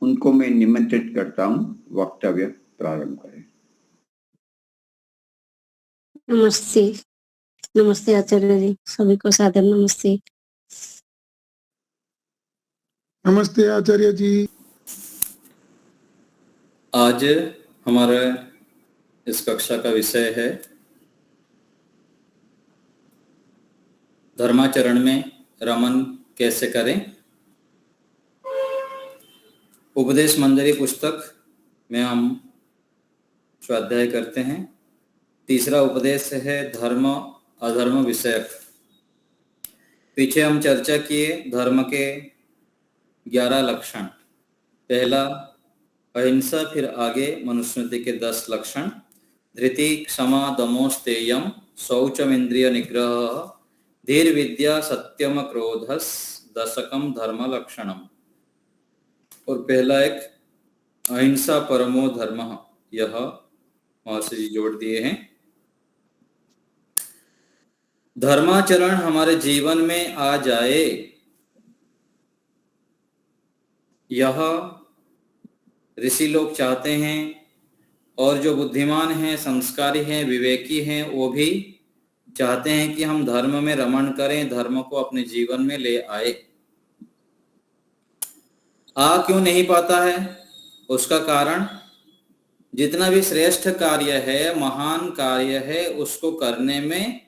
उनको मैं निमंत्रित करता हूं, वक्तव्य प्रारंभ करें। नमस्ते। नमस्ते आचार्य जी, सभी को सादर नमस्ते। नमस्ते आचार्य जी। आज हमारा इस कक्षा का विषय है धर्माचरण में रमन कैसे करें। उपदेश मंजरी पुस्तक में हम स्वाध्याय करते हैं। तीसरा उपदेश है धर्म अधर्म विषयक। पीछे हम चर्चा किए धर्म के 11 लक्षण। पहला अहिंसा, फिर आगे मनुस्मृति के 10 लक्षण। धृति, क्षमा, दमो, स्थेयम, शौचम, इंद्रिय निग्रह, धीर विद्या, सत्यम, क्रोधस, दशकम धर्म लक्षणम। और पहला एक अहिंसा परमो धर्म, यह महर्षि जी जोड़ दिए हैं। धर्माचरण हमारे जीवन में आ जाए, यह ऋषि लोग चाहते हैं, और जो बुद्धिमान हैं, संस्कारी हैं, विवेकी हैं, वो भी चाहते हैं कि हम धर्म में रमण करें, धर्म को अपने जीवन में ले आए। आ क्यों नहीं पाता है? उसका कारण जितना भी श्रेष्ठ कार्य है, महान कार्य है, उसको करने में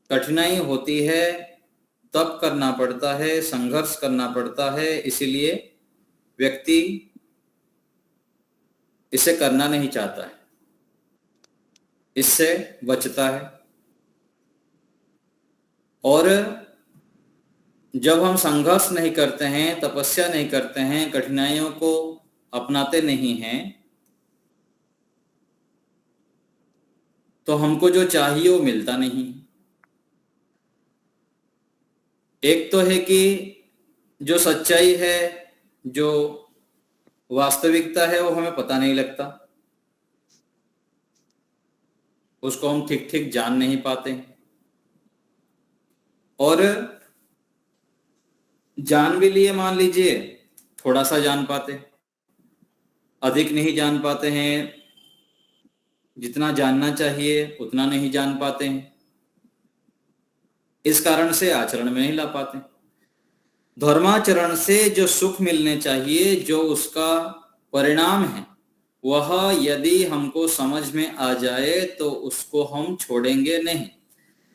कठिनाई होती है, तप करना पड़ता है, संघर्ष करना पड़ता है। इसीलिए व्यक्ति इसे करना नहीं चाहता है, इससे बचता है। और जब हम संघर्ष नहीं करते हैं, तपस्या नहीं करते हैं, कठिनाइयों को अपनाते नहीं हैं, तो हमको जो चाहिए वो मिलता नहीं। एक तो है कि जो सच्चाई है, जो वास्तविकता है, वो हमें पता नहीं लगता, उसको हम ठीक ठीक जान नहीं पाते। और जान भी लिए, मान लीजिए थोड़ा सा जान पाते, अधिक नहीं जान पाते हैं, जितना जानना चाहिए उतना नहीं जान पाते हैं। इस कारण से आचरण में नहीं ला पाते। धर्माचरण से जो सुख मिलने चाहिए, जो उसका परिणाम है, वह यदि हमको समझ में आ जाए तो उसको हम छोड़ेंगे नहीं।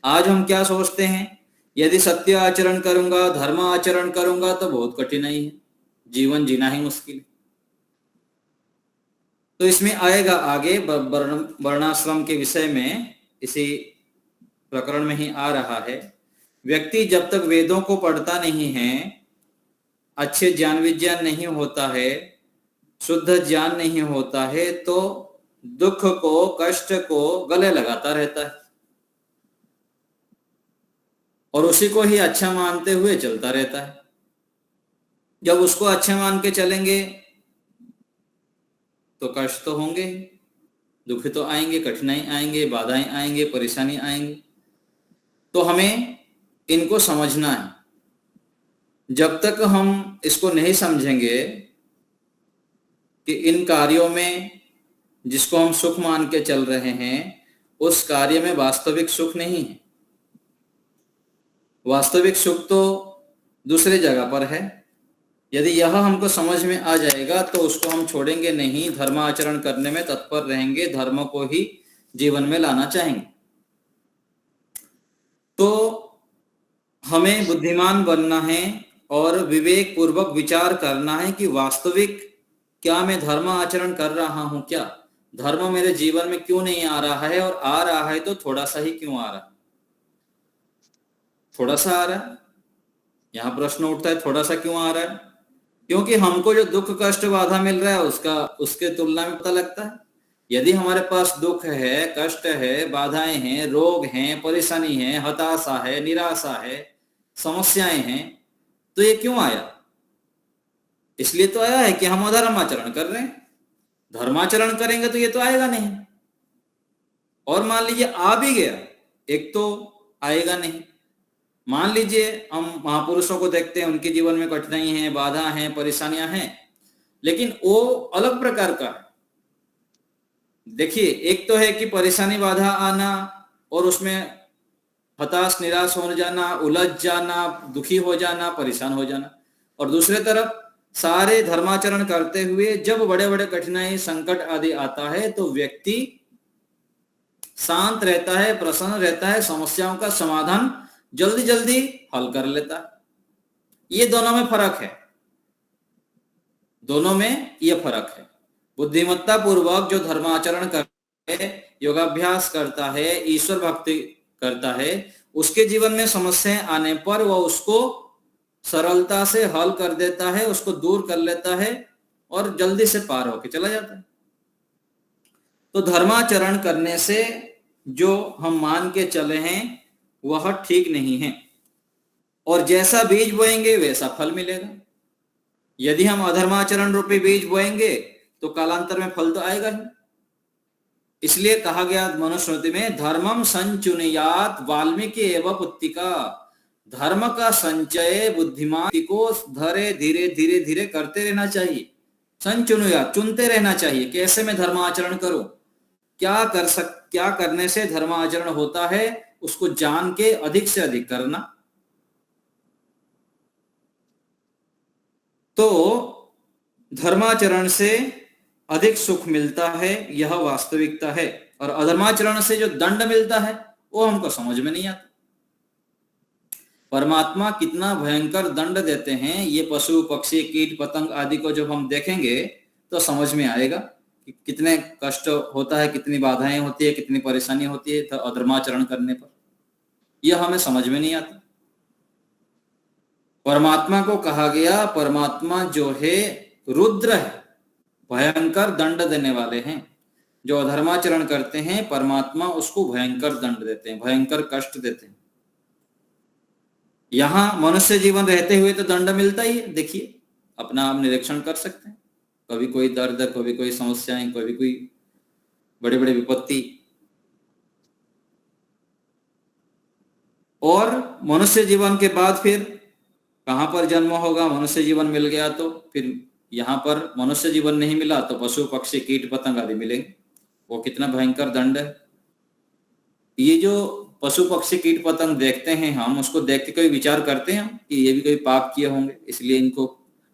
आज हम क्या सोचते हैं, यदि सत्य आचरण करूंगा, धर्म आचरण करूंगा तो बहुत कठिनाई है, जीवन जीना ही मुश्किल। तो इसमें आएगा आगे वर्णाश्रम के विषय में, इसी प्रकरण में ही आ रहा है। व्यक्ति जब तक वेदों को पढ़ता नहीं है, अच्छे ज्ञान विज्ञान नहीं होता है, शुद्ध ज्ञान नहीं होता है, तो दुख को, कष्ट को गले लगाता रहता है और उसी को ही अच्छा मानते हुए चलता रहता है। जब उसको अच्छा मान के चलेंगे तो कष्ट तो होंगे, दुख तो आएंगे, कठिनाई आएंगे, बाधाएं आएंगे, परेशानी आएंगे। तो हमें इनको समझना है। जब तक हम इसको नहीं समझेंगे कि इन कार्यों में जिसको हम सुख मान के चल रहे हैं, उस कार्य में वास्तविक सुख नहीं है, वास्तविक सुख तो दूसरे जगह पर है। यदि यह हमको समझ में आ जाएगा तो उसको हम छोड़ेंगे नहीं, धर्माचरण करने में तत्पर रहेंगे, धर्म को ही जीवन में लाना चाहेंगे। तो हमें बुद्धिमान बनना है और विवेक पूर्वक विचार करना है कि वास्तविक क्या मैं धर्म आचरण कर रहा हूं, क्या धर्म मेरे जीवन में क्यों नहीं आ रहा है, और आ रहा है तो थोड़ा सा ही क्यों आ रहा है, थोड़ा सा आ रहा है। यहां प्रश्न उठता है, थोड़ा सा क्यों आ रहा है? क्योंकि हमको जो दुख कष्ट बाधा मिल रहा है उसके तुलना में पता लगता है। यदि हमारे पास दुख है, कष्ट है, बाधाएं हैं, रोग हैं, परेशानी है, हताशा है, निराशा है, समस्याएं हैं, तो ये क्यों आया? इसलिए तो आया है कि हम अधर्माचरण कर रहे हैं। धर्माचरण करेंगे तो ये तो आएगा नहीं। और मान लीजिए आ भी गया, एक तो आएगा नहीं। मान लीजिए हम महापुरुषों को देखते हैं, उनके जीवन में कठिनाई है, बाधा है, परेशानियां हैं, लेकिन वो अलग प्रकार का है। देखिए, एक तो है कि परेशानी बाधा आना और उसमें हताश निराश हो जाना, उलझ जाना, दुखी हो जाना, परेशान हो जाना, और दूसरे तरफ सारे धर्माचरण करते हुए जब बड़े बड़े कठिनाई संकट आदि आता है तो व्यक्ति शांत रहता है, प्रसन्न रहता है, समस्याओं का समाधान जल्दी जल्दी हल कर लेता है। ये दोनों में फर्क है, दोनों में ये फर्क है। बुद्धिमत्ता पूर्वक जो धर्माचरण करता है, योगाभ्यास करता है, ईश्वर भक्ति करता है, उसके जीवन में समस्याएं आने पर वह उसको सरलता से हल कर देता है, उसको दूर कर लेता है और जल्दी से पार होके चला जाता है। तो धर्माचरण करने से जो हम मान के चले हैं वह ठीक नहीं है, और जैसा बीज बोएंगे वैसा फल मिलेगा। यदि हम अधर्माचरण रूपी बीज बोएंगे तो कालांतर में फल तो आएगा ही। इसलिए कहा गया मनुस्मृति में, धर्मम संचुनयात वाल्मीकि एवं पुत्तिका, धर्म का संचय बुद्धिमान को धरे धीरे धीरे धीरे करते रहना चाहिए। संचुनयात, चुनते रहना चाहिए, कैसे मैं धर्माचरण करूं, क्या करने से धर्माचरण होता है, उसको जान के अधिक से अधिक करना। तो धर्माचरण से अधिक सुख मिलता है, यह वास्तविकता है, और अधर्माचरण से जो दंड मिलता है वो हमको समझ में नहीं आता। परमात्मा कितना भयंकर दंड देते हैं, ये पशु पक्षी कीट पतंग आदि को जब हम देखेंगे तो समझ में आएगा कि कितने कष्ट होता है, कितनी बाधाएं होती है, कितनी परेशानी होती है अधर्माचरण करने पर। यह हमें समझ में नहीं आता। परमात्मा को कहा गया, परमात्मा जो है रुद्र है, भयंकर दंड देने वाले हैं। जो अधर्माचरण करते हैं परमात्मा उसको भयंकर दंड देते हैं, भयंकर कष्ट देते हैं। यहां मनुष्य जीवन रहते हुए तो दंड मिलता ही है। देखिए, अपना आप निरीक्षण कर सकते हैं, कभी कोई दर्द, कभी कोई समस्याएं, कभी कोई बड़े बड़े विपत्ति, और मनुष्य जीवन के बाद फिर कहां पर जन्म होगा। मनुष्य जीवन मिल गया तो फिर यहाँ पर मनुष्य जीवन नहीं मिला तो पशु पक्षी कीट पतंग आदि मिलेंगे। वो कितना भयंकर दंड है। ये जो पशु पक्षी कीट पतंग देखते हैं हम, उसको देख के कोई विचार करते हैं कि ये भी कोई पाप किए होंगे, इसलिए इनको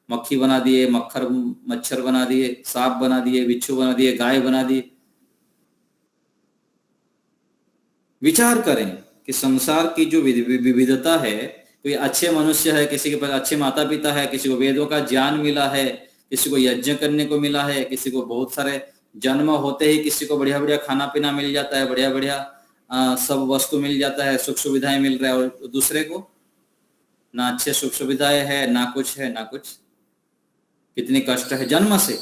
मक्खी बना दिए, मच्छर बना दिए, सांप बना दिए, बिच्छू बना दिए, गाय बना दिए। विचार करें कि संसार की जो विविधता है, कोई अच्छे मनुष्य है, किसी के पास अच्छे माता पिता है, किसी को वेदों का ज्ञान मिला है, किसी को यज्ञ करने को मिला है, किसी को बहुत सारे जन्म होते ही किसी को बढ़िया बढ़िया खाना पीना मिल जाता है, बढ़िया बढ़िया सब वस्तु मिल जाता है, सुख सुविधाएं मिल रहा है, और दूसरे को ना अच्छे सुख सुविधाएं है, ना कुछ है, ना कुछ। कितनी कष्ट है जन्म से,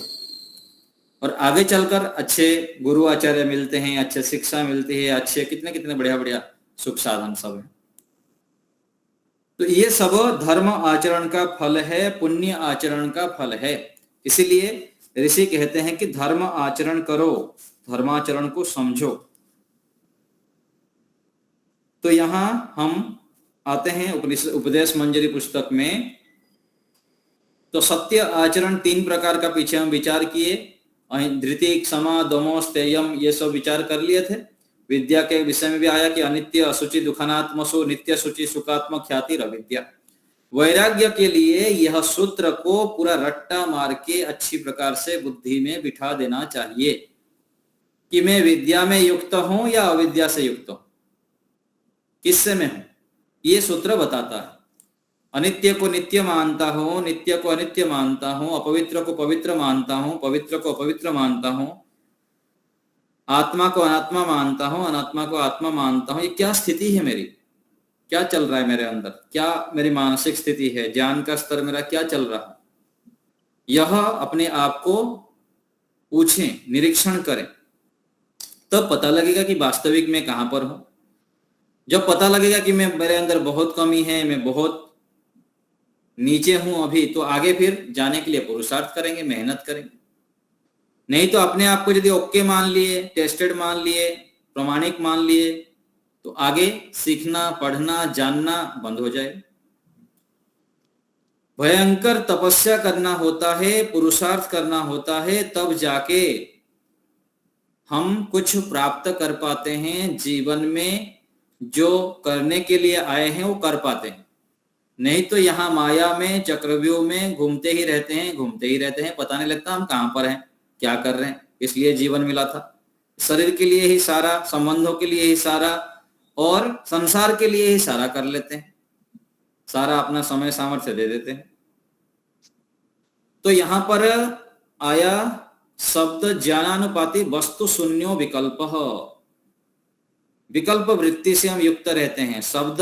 और आगे चलकर अच्छे गुरु आचार्य मिलते हैं, अच्छे शिक्षा मिलती है, अच्छे कितने कितने बढ़िया बढ़िया सुख साधन सब है। तो ये सब धर्म आचरण का फल है, पुण्य आचरण का फल है। इसीलिए ऋषि कहते हैं कि धर्म आचरण करो, धर्माचरण को समझो। तो यहां हम आते हैं उपदेश मंजरी पुस्तक में। तो सत्य आचरण 3 प्रकार का पीछे हम विचार किए, धृति, क्षमा, दमो, स्थेयम, ये सब विचार कर लिए थे। विद्या के विषय में भी आया कि अनित्य असुचि दुखानात्मसु नित्य शुचि सुखात्मक ख्याति अविद्या। वैराग्य के लिए यह सूत्र को पूरा रट्टा मार के अच्छी प्रकार से बुद्धि में बिठा देना चाहिए कि मैं विद्या में युक्त हूं या अविद्या से युक्त हूं, किससे में हूं। ये सूत्र बताता है। अनित्य को नित्य मानता हूं, नित्य को अनित्य मानता हूं, अपवित्र को पवित्र मानता हूं, पवित्र को अपवित्र मानता हूं, आत्मा को अनात्मा मानता हूं, अनात्मा को आत्मा मानता हूं। ये क्या स्थिति है मेरी, क्या चल रहा है मेरे अंदर, क्या मेरी मानसिक स्थिति है, ज्ञान का स्तर मेरा क्या चल रहा है, यह अपने आप को पूछें, निरीक्षण करें, तब पता लगेगा कि वास्तविक में कहां पर हूं। जब पता लगेगा कि मेरे अंदर बहुत कमी है, मैं बहुत नीचे हूं अभी, तो आगे फिर जाने के लिए पुरुषार्थ करेंगे, मेहनत करेंगे। नहीं तो अपने आप को यदि ओके मान लिए, टेस्टेड मान लिए, प्रमाणिक मान लिए, तो आगे सीखना, पढ़ना, जानना बंद हो जाए। भयंकर तपस्या करना होता है, पुरुषार्थ करना होता है, तब जाके हम कुछ प्राप्त कर पाते हैं। जीवन में जो करने के लिए आए हैं वो कर पाते हैं। नहीं तो यहाँ माया में, चक्रव्यूह में घूमते ही रहते हैं, पता नहीं लगता हम कहाँ पर हैं, क्या कर रहे हैं। इसलिए जीवन मिला था, शरीर के लिए ही सारा, संबंधों के लिए ही सारा और संसार के लिए ही सारा कर लेते हैं, सारा अपना समय सामर्थ्य दे देते हैं। तो यहां पर आया शब्द ज्ञानानुपाति वस्तु शून्यो विकल्प। विकल्प वृत्ति से हम युक्त रहते हैं। शब्द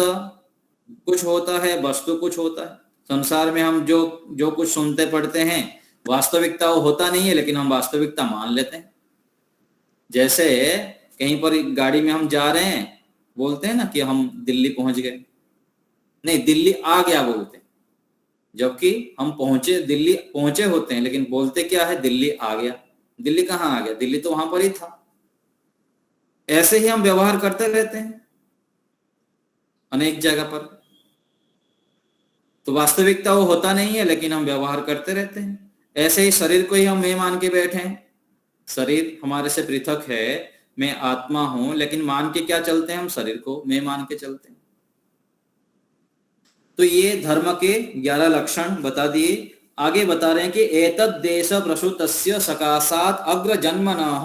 कुछ होता है, वस्तु कुछ होता है। संसार में हम जो कुछ सुनते पढ़ते हैं वास्तविकता वो होता नहीं है, लेकिन हम वास्तविकता मान लेते हैं। जैसे कहीं पर गाड़ी में हम जा रहे हैं, बोलते हैं ना कि हम दिल्ली पहुंच गए, नहीं दिल्ली आ गया बोलते हैं, जबकि हम दिल्ली पहुंचे होते हैं, लेकिन बोलते क्या है, दिल्ली आ गया। दिल्ली कहाँ आ गया, दिल्ली तो वहां पर ही था। ऐसे ही हम व्यवहार करते रहते हैं अनेक जगह पर। तो वास्तविकता वो होता नहीं है, लेकिन हम व्यवहार करते रहते हैं। ऐसे ही शरीर को ही हम मैं मान के बैठे हैं। शरीर हमारे से पृथक है, मैं आत्मा हूं, लेकिन मान के क्या चलते हैं, हम शरीर को मैं मान के चलते हैं। तो ये धर्म के 11 लक्षण बता दिए। आगे बता रहे हैं कि एतद् देश प्रसूतस्य सकाशात् अग्र जन्मनः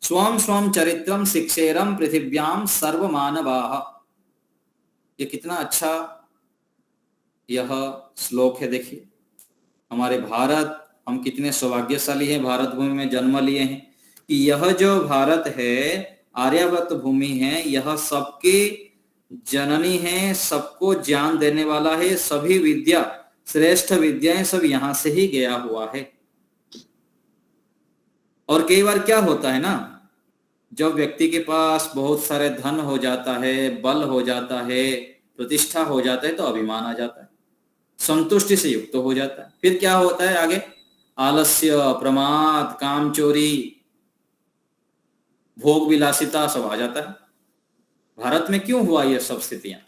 स्वं स्वं चरित्रम शिक्षेरम पृथिव्याम सर्व मानवाः। ये कितना अच्छा यह श्लोक है। देखिए हमारे भारत, हम कितने सौभाग्यशाली हैं, भारत भूमि में जन्म लिए हैं कि यह जो भारत है, आर्यावर्त भूमि है, यह सबके जननी है, सबको ज्ञान देने वाला है। सभी विद्या, श्रेष्ठ विद्याएं सब यहां से ही गया हुआ है। और कई बार क्या होता है ना, जब व्यक्ति के पास बहुत सारे धन हो जाता है, बल हो जाता है, प्रतिष्ठा हो जाता है, तो अभिमान आ जाता है, संतुष्टि से युक्त हो जाता है। फिर क्या होता है आगे, आलस्य, प्रमाद, कामचोरी, भोग विलासिता सब आ जाता है। भारत में क्यों हुआ ये सब स्थितियां?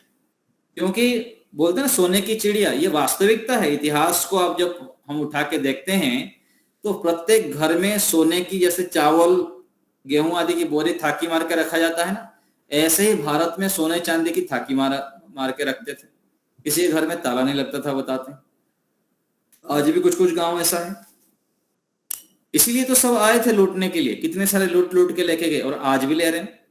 क्योंकि बोलते हैं सोने की चिड़िया, ये वास्तविकता है। इतिहास को आप जब हम उठा के देखते हैं तो प्रत्येक घर में सोने की, जैसे चावल गेहूं आदि की बोरी थाकी मार के रखा जाता है ना, ऐसे ही भारत में सोने चांदी की थाकी मार के रखते थे। किसी घर में ताला नहीं लगता था, बताते हैं। आज भी कुछ कुछ गांव ऐसा है। इसीलिए तो सब आए थे लूटने के लिए, कितने सारे लूट के लेके गए, और आज भी ले रहे हैं,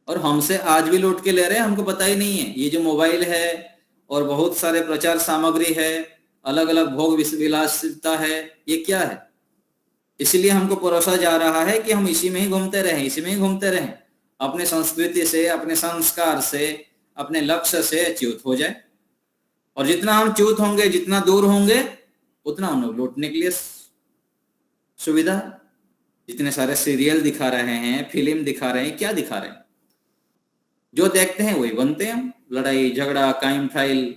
और हमसे आज भी लूट के ले रहे हैं, हमको पता ही नहीं है। ये जो मोबाइल है और बहुत सारे प्रचार सामग्री है, अलग अलग भोग विलासिता है, ये क्या है? इसीलिए हमको परोसा जा रहा है कि हम इसी में ही घूमते रहें, इसी में ही घूमते रहें, अपने संस्कृति से, अपने संस्कार से, अपने लक्ष्य से च्युत हो जाए। और जितना हम च्युत होंगे, जितना दूर होंगे, उतना हम लोग लूटने के लिए सुविधा। जितने सारे सीरियल दिखा रहे हैं, फिल्म दिखा रहे हैं, क्या दिखा रहे हैं? जो देखते हैं वही बनते हैं। लड़ाई झगड़ा, क्राइम फाइल,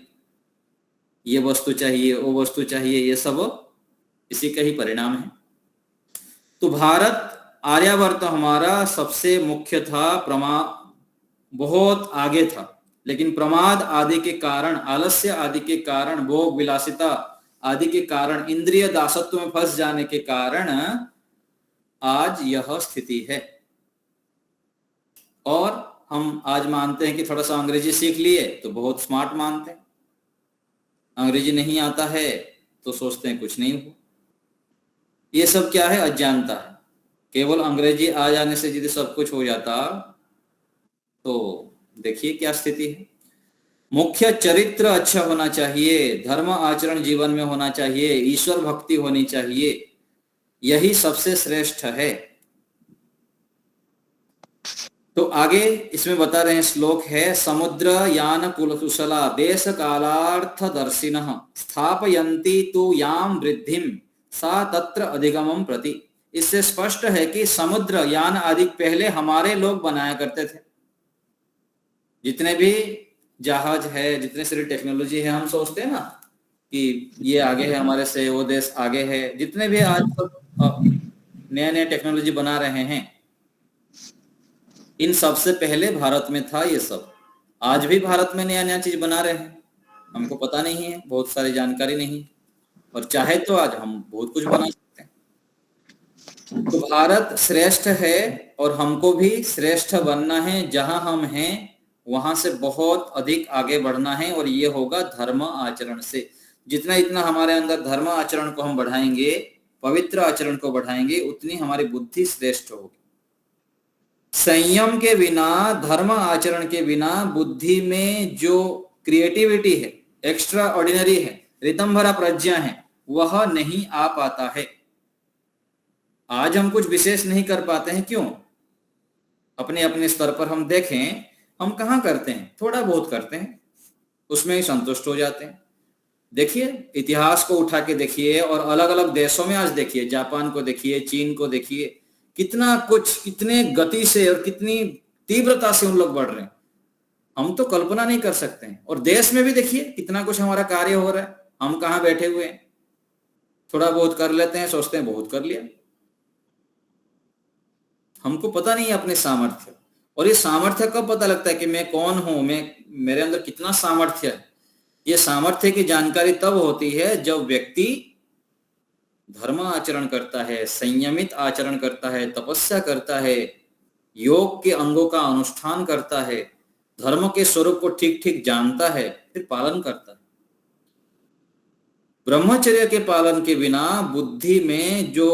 ये वस्तु चाहिए, वो वस्तु चाहिए, ये सब इसी का ही परिणाम है। तो भारत, आर्यावर्त हमारा सबसे मुख्य था, बहुत आगे था, लेकिन प्रमाद आदि के कारण, आलस्य आदि के कारण, भोग विलासिता आदि के कारण, इंद्रिय दासत्व में फंस जाने के कारण आज यह स्थिति है। और हम आज मानते हैं कि थोड़ा सा अंग्रेजी सीख लिए तो बहुत स्मार्ट मानते हैं, अंग्रेजी नहीं आता है तो सोचते हैं कुछ नहीं हो। ये सब क्या है? अज्ञानता है। केवल अंग्रेजी आ जाने से यदि सब कुछ हो जाता तो देखिए क्या स्थिति है। मुख्य चरित्र अच्छा होना चाहिए, धर्म आचरण जीवन में होना चाहिए, ईश्वर भक्ति होनी चाहिए, यही सबसे श्रेष्ठ है। तो आगे इसमें बता रहे हैं, श्लोक है, समुद्र यान कुशला देश कालार्थ दर्शिनः स्थापयन्ति तु याम वृद्धिम सा तत्र अधिगमम प्रति। इससे स्पष्ट है कि समुद्र यान आदि पहले हमारे लोग बनाया करते थे। जितने भी जहाज है, जितने सारी टेक्नोलॉजी है, हम सोचते हैं ना कि ये आगे है हमारे से, वो देश आगे है। जितने भी आज नए नए टेक्नोलॉजी बना रहे हैं, इन सबसे पहले भारत में था ये सब। आज भी भारत में नया नया चीज बना रहे हैं। हमको पता नहीं है, बहुत सारी जानकारी नहीं, और चाहे तो आज हम बहुत कुछ बना सकते हैं। तो भारत श्रेष्ठ है और हमको भी श्रेष्ठ बनना है। जहां हम हैं वहां से बहुत अधिक आगे बढ़ना है, और ये होगा धर्म आचरण से। जितना इतना हमारे अंदर धर्म आचरण को हम बढ़ाएंगे, पवित्र आचरण को बढ़ाएंगे, उतनी हमारी बुद्धि श्रेष्ठ होगी। संयम के बिना, धर्म आचरण के बिना बुद्धि में जो क्रिएटिविटी है, एक्स्ट्रा ऑर्डिनरी है, रितम भरा प्रज्ञा है, वह नहीं आ पाता है। आज हम कुछ विशेष नहीं कर पाते हैं, क्यों? अपने अपने स्तर पर हम देखें, हम कहाँ करते हैं? थोड़ा बहुत करते हैं, उसमें ही संतुष्ट हो जाते हैं। देखिए, इतिहास को उठा के देखिए और अलग अलग देशों में आज देखिए, जापान को देखिए, चीन को देखिए, कितना कुछ, कितने गति से और कितनी तीव्रता से उन लोग बढ़ रहे हैं, हम तो कल्पना नहीं कर सकते हैं। और देश में भी देखिए कितना कुछ हमारा कार्य हो रहा है, हम कहाँ बैठे हुए हैं, थोड़ा बहुत कर लेते हैं, सोचते हैं बहुत कर लिया। हमको पता नहीं है अपने सामर्थ्य, और ये सामर्थ्य कब पता लगता है कि मैं कौन हूं, मेरे अंदर कितना सामर्थ्य है? ये सामर्थ्य की जानकारी तब होती है जब व्यक्ति धर्म आचरण करता है, संयमित आचरण करता है, तपस्या करता है, योग के अंगों का अनुष्ठान करता है, धर्म के स्वरूप को ठीक ठीक जानता है, फिर पालन करता है। ब्रह्मचर्य के पालन के बिना बुद्धि में जो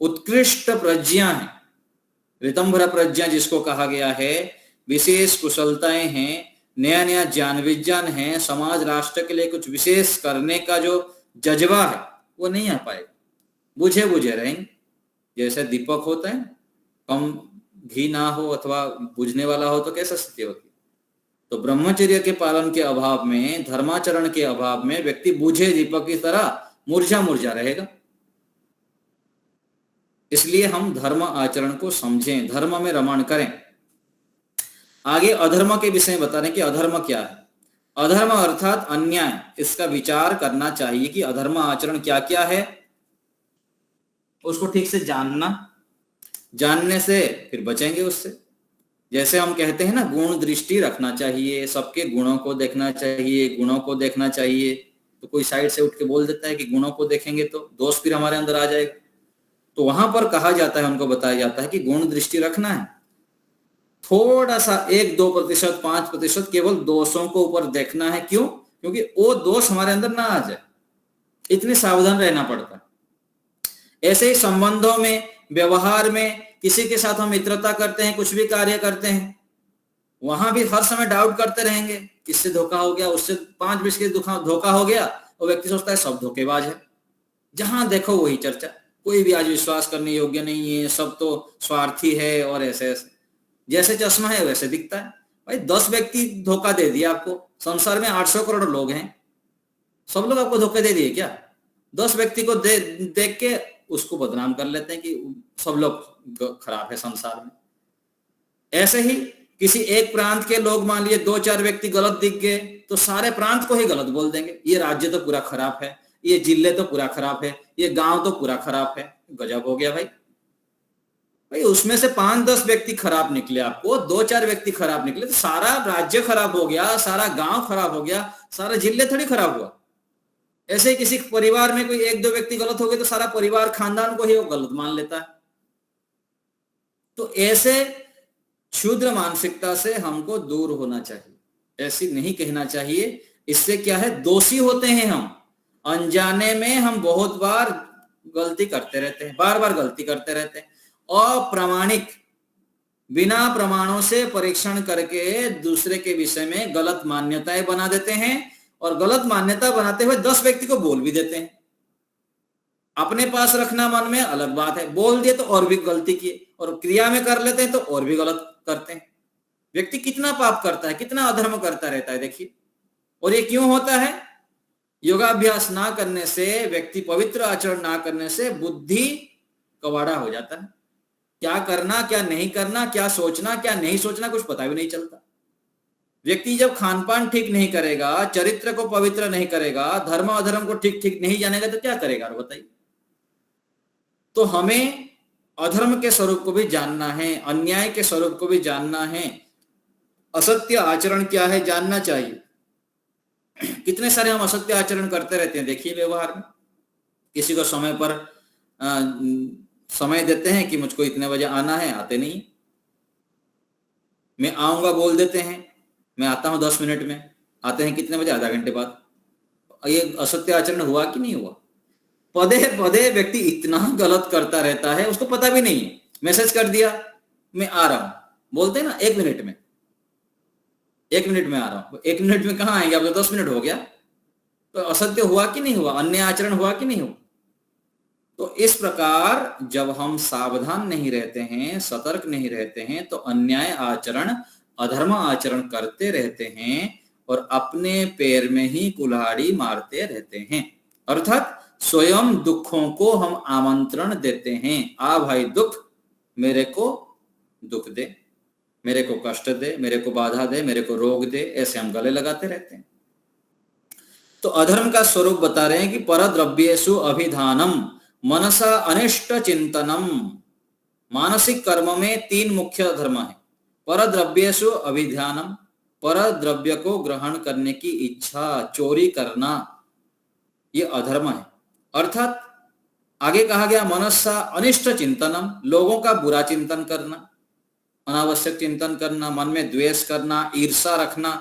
उत्कृष्ट प्रज्ञा है, ऋतंभरा प्रज्ञा जिसको कहा गया है, विशेष कुशलताएं हैं, नया नया ज्ञान विज्ञान है, समाज राष्ट्र के लिए कुछ विशेष करने का जो जज्बा है, वो नहीं आ पाएगा। बुझे बुझे रहेंगे, जैसे दीपक होता है, कम घी ना हो अथवा बुझने वाला हो तो कैसा स्थिति होती है? तो ब्रह्मचर्य के पालन के अभाव में, धर्माचरण के अभाव में व्यक्ति बुझे दीपक की तरह मुरझा मुरझा रहेगा। इसलिए हम धर्म आचरण को समझें, धर्म में रमण करें। आगे अधर्म के विषय में बता रहे हैं कि अधर्म क्या है। अधर्म अर्थात अन्याय, इसका विचार करना चाहिए कि अधर्म आचरण क्या क्या है, उसको ठीक से जानना, जानने से फिर बचेंगे उससे। जैसे हम कहते हैं ना, गुण दृष्टि रखना चाहिए, सबके गुणों को देखना चाहिए, गुणों को देखना चाहिए। तो कोई साइड से उठ के बोल देता है कि गुणों को देखेंगे तो दोष फिर हमारे अंदर आ जाएगा। तो वहां पर कहा जाता है, उनको बताया जाता है कि गुण दृष्टि रखना है, थोड़ा सा 1-2%, 5% केवल दोषों को ऊपर देखना है। क्यों? क्योंकि वो दोष हमारे अंदर ना आ जाए, इतने सावधान रहना पड़ता है। ऐसे ही संबंधों में, व्यवहार में, किसी के साथ हम मित्रता करते हैं, कुछ भी कार्य करते हैं, वहां भी हर समय डाउट करते रहेंगे, किससे धोखा हो गया, उससे 5-20 के धोखा हो गया, और व्यक्ति सोचता है सब धोखेबाज है। जहां देखो वही चर्चा, कोई भी आज विश्वास करने योग्य नहीं है, सब तो स्वार्थी है, और ऐसे ऐसे, जैसे चश्मा है वैसे दिखता है। भाई 10 व्यक्ति धोखा दे दिया आपको, संसार में 800 करोड़ लोग हैं, सब लोग आपको धोखे दे दिए क्या? 10 व्यक्ति को देख के उसको बदनाम कर लेते हैं कि सब लोग खराब है संसार में। ऐसे ही किसी एक प्रांत के लोग, मान लिए 2-4 व्यक्ति गलत दिख गए तो सारे प्रांत को ही गलत बोल देंगे, ये राज्य तो पूरा खराब है, ये जिले तो पूरा खराब है, ये गांव तो पूरा खराब है। गजब हो गया भाई। उसमें से 5-10 व्यक्ति खराब निकले, आपको 2-4 व्यक्ति खराब निकले तो सारा राज्य खराब हो गया, सारा गांव खराब हो गया, सारा जिले थोड़ी खराब हुआ। ऐसे ही किसी परिवार में कोई 1-2 व्यक्ति गलत हो गए तो सारा परिवार, खानदान को ही वो गलत मान लेता है। तो ऐसे क्षुद्र मानसिकता से हमको दूर होना चाहिए, ऐसी नहीं कहना चाहिए। इससे क्या है, दोषी होते हैं हम, अनजाने में हम बहुत बार गलती करते रहते हैं, बार बार गलती करते रहते हैं। अप्रामाणिक, बिना प्रमाणों से परीक्षण करके दूसरे के विषय में गलत मान्यताएं बना देते हैं, और गलत मान्यता बनाते हुए 10 व्यक्ति को बोल भी देते हैं। अपने पास रखना मन में अलग बात है, बोल दिए तो और भी गलती किए, और क्रिया में कर लेते हैं तो और भी गलत करते हैं। व्यक्ति कितना पाप करता है, कितना अधर्म करता रहता है, देखिए। और ये क्यों होता है? योगाभ्यास ना करने से, व्यक्ति पवित्र आचरण ना करने से बुद्धि कवाड़ा हो जाता है। क्या करना, क्या नहीं करना, क्या सोचना, क्या नहीं सोचना, कुछ पता भी नहीं चलता। व्यक्ति जब खान पान ठीक नहीं करेगा, चरित्र को पवित्र नहीं करेगा, धर्म अधर्म को ठीक ठीक नहीं जानेगा तो क्या करेगा, बताइए। तो हमें अधर्म के स्वरूप को भी जानना है, अन्याय के स्वरूप को भी जानना है, असत्य आचरण क्या है जानना चाहिए। कितने सारे हम असत्य आचरण करते रहते हैं। देखिए व्यवहार में किसी को समय पर समय देते हैं कि मुझको इतने बजे आना है, आते नहीं। मैं आऊंगा बोल देते हैं, मैं आता हूं 10 मिनट में, आते हैं कितने बजे, आधा घंटे बाद। ये असत्य आचरण हुआ कि नहीं हुआ? पदे पदे व्यक्ति इतना गलत करता रहता है, उसको पता भी नहीं है। मैसेज कर दिया मैं आ रहा हूं, बोलते हैं ना 1 मिनट में, 1 मिनट में आ रहा हूं। 1 मिनट में कहाँ आएंगे, अब तो 10 मिनट हो गया। तो असत्य हुआ कि नहीं हुआ, अन्य आचरण हुआ कि नहीं हुआ? तो इस प्रकार जब हम सावधान नहीं रहते हैं, सतर्क नहीं रहते हैं, तो अन्याय आचरण, अधर्म आचरण करते रहते हैं और अपने पैर में ही कुल्हाड़ी मारते रहते हैं। अर्थात स्वयं दुखों को हम आमंत्रण देते हैं। आ भाई दुख, मेरे को दुख दे, मेरे को कष्ट दे, मेरे को बाधा दे, मेरे को रोग दे, ऐसे हम गले लगाते रहते हैं। तो अधर्म का स्वरूप बता रहे हैं कि परद्रव्येषु अभिधानम मनसा अनिष्ट चिंतनम। मानसिक कर्म में 3 मुख्य धर्म है। परद्रव्येषु अभिधानम, परद्रव्य को ग्रहण करने की इच्छा, चोरी करना, ये अधर्म है। अर्थात आगे कहा गया मनसा अनिष्ट चिंतनम, लोगों का बुरा चिंतन करना, अनावश्यक चिंतन करना, मन में द्वेष करना, ईर्षा रखना,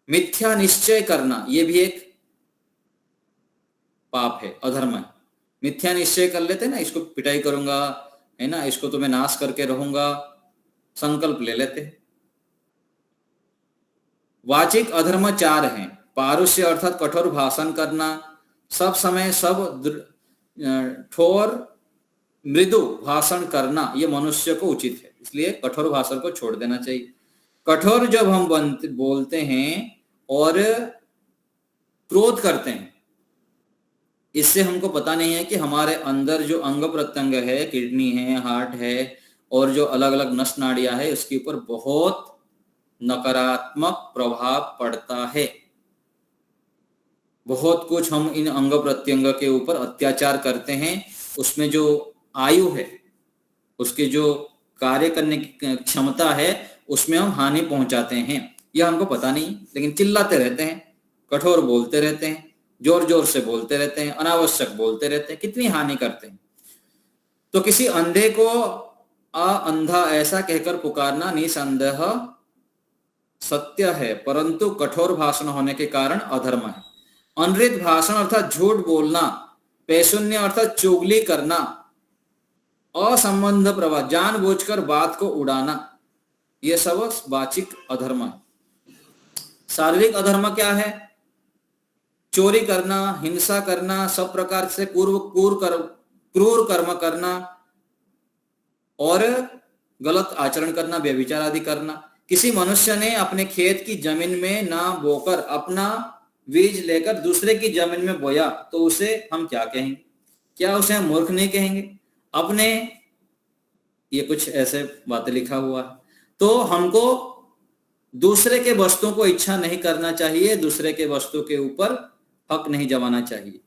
मिथ्या निश्चय करना, ये भी एक पाप है, अधर्म है। मिथ्या निश्चय कर लेते ना, इसको पिटाई करूंगा, है ना, इसको तो मैं नाश करके रहूंगा, संकल्प ले लेते हैं। वाचिक अधर्म 4 हैं। पारुष्य अर्थात कठोर भाषण करना, सब समय सब ठोर मृदु भाषण करना, ये मनुष्य को उचित है, इसलिए कठोर भाषण को छोड़ देना चाहिए। कठोर जब हम बोलते हैं और क्रोध करते हैं, इससे हमको पता नहीं है कि हमारे अंदर जो अंग प्रत्यंग है, किडनी है, हार्ट है और जो अलग अलग नस नाड़ियां है, उसके ऊपर बहुत नकारात्मक प्रभाव पड़ता है। बहुत कुछ हम इन अंग प्रत्यंग के ऊपर अत्याचार करते हैं, उसमें जो आयु है, उसके जो कार्य करने की क्षमता है, उसमें हम हानि पहुंचाते हैं। यह हमको पता नहीं, लेकिन चिल्लाते रहते हैं, कठोर बोलते रहते हैं, जोर जोर से बोलते रहते हैं, अनावश्यक बोलते रहते हैं, कितनी हानि करते हैं। तो किसी अंधे को अंधा ऐसा कहकर पुकारना निसंदेह सत्य है, परंतु कठोर भाषण होने के कारण अधर्म है। अनृत भाषण अर्थात झूठ बोलना, पैशून्य अर्थात चुगली करना, असंबंध प्रवाह, जानबूझकर बात को उड़ाना, ये सब वाचिक अधर्म है। शारीरिक अधर्म क्या है? चोरी करना, हिंसा करना, सब प्रकार से क्रूर कर्म करना और गलत आचरण करना, व्यभिचार आदि करना। किसी मनुष्य ने अपने खेत की जमीन में ना बोकर अपना बीज लेकर दूसरे की जमीन में बोया, तो उसे हम क्या कहेंगे? क्या उसे हम मूर्ख नहीं कहेंगे? अपने, ये कुछ ऐसे बातें लिखा हुआ है। तो हमको दूसरे के वस्तुओं को इच्छा नहीं करना चाहिए, दूसरे के वस्तु के ऊपर हक नहीं जमाना चाहिए।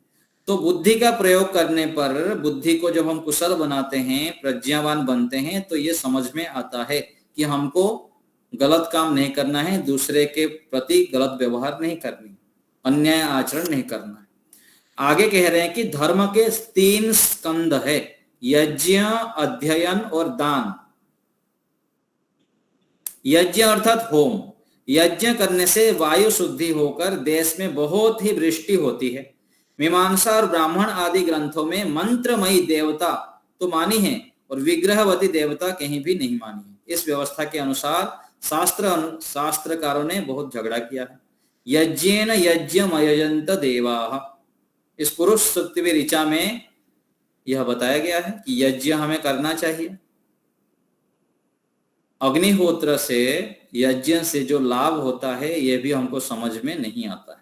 तो बुद्धि का प्रयोग करने पर, बुद्धि को जब हम कुशल बनाते हैं, प्रज्ञावान बनते हैं, तो ये समझ में आता है कि हमको गलत काम नहीं करना है, दूसरे के प्रति गलत व्यवहार नहीं करनी, अन्याय आचरण नहीं करना है। आगे कह रहे हैं कि धर्म के 3 स्कंद है, यज्ञ, अध्ययन और दान। यज्ञ अर्थात होम, यज्ञ करने से वायु शुद्धि होकर देश में बहुत ही वृष्टि होती है। मीमांसा और ब्राह्मण आदि ग्रंथों में मंत्रमयी देवता तो मानी है और विग्रहवती देवता कहीं भी नहीं मानी है। इस व्यवस्था के अनुसार शास्त्रकारों ने बहुत झगड़ा किया है। यज्ञेन यज्ञम अयजंत देवाः, इस पुरुष सूक्ति ऋचा में यह बताया गया है कि यज्ञ हमें करना चाहिए। अग्निहोत्र से, यज्ञ से जो लाभ होता है, यह भी हमको समझ में नहीं आता है।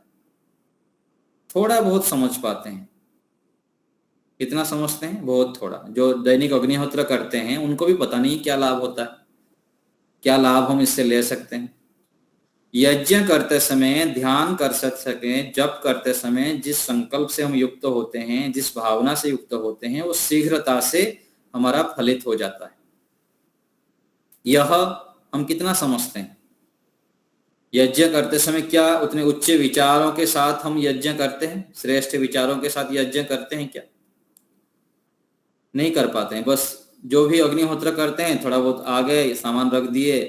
थोड़ा बहुत समझ पाते हैं, कितना समझते हैं? बहुत थोड़ा। जो दैनिक अग्निहोत्र करते हैं उनको भी पता नहीं क्या लाभ होता है, क्या लाभ हम इससे ले सकते हैं। यज्ञ करते समय ध्यान कर सकें, जप करते समय जिस संकल्प से हम युक्त होते हैं, जिस भावना से युक्त होते हैं, वो शीघ्रता से हमारा फलित हो जाता है। यह हम कितना समझते हैं? यज्ञ करते समय क्या उतने उच्च विचारों के साथ हम यज्ञ करते हैं, श्रेष्ठ विचारों के साथ यज्ञ करते हैं क्या? नहीं कर पाते हैं। बस जो भी अग्निहोत्र करते हैं थोड़ा बहुत आ गए, सामान रख दिए,